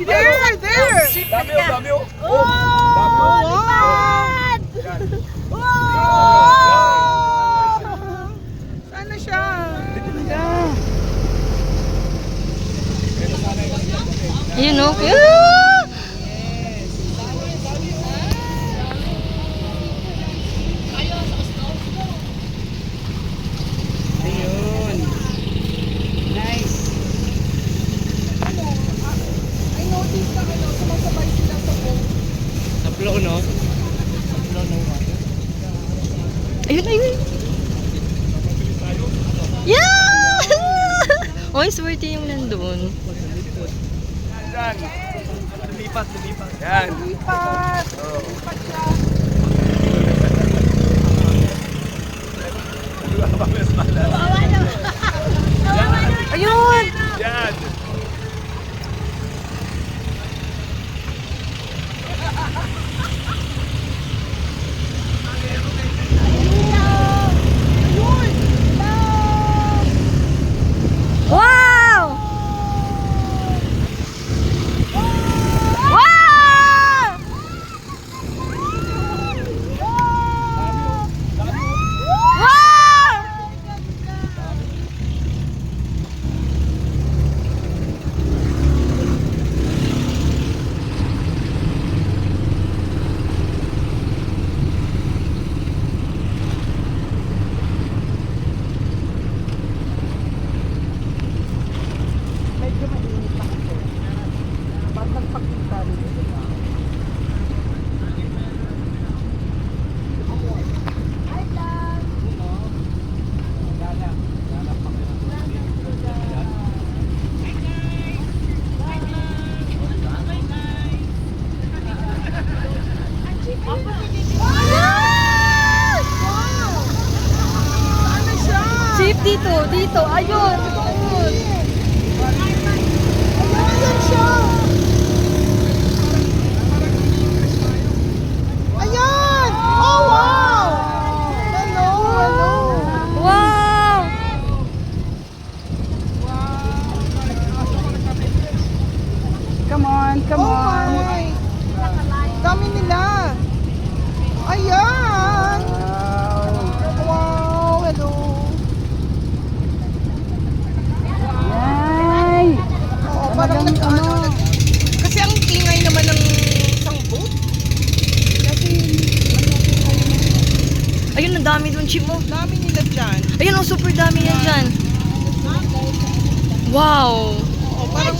There! There! Dami oh, dami oh. Oh! Dami oh. Lipad! Yan. Oh! Sana siya? Ayun o. Ayun. Nice. I noticed na sumasabay sila sa boat. Sa flow, no? Ayun, ayun. Yeah! Oy, swerte yung nandun. Yan. Lumipat, lumipat. Yan. Lipat! Oh. Lipat siya. Ayun! Yan. Wow! Wow! Wow! Medyo mainit ako. Pag nagpakita rin ito. Safe dito, dito. Ayun. Ayun. Ayan siya! Ayan! Oh, wow! Hello, hello! Wow! Come on, come on! Dami nila! Ayan! Wow! Hello! Yay! Oo, parang ano. Kasi ang ingay naman ng isang boat. Kasi Ayun, ang dami dun, Chip mo. dami nila dyan. Ayun, oh, super dami yan dyan. Wow! Oo, parang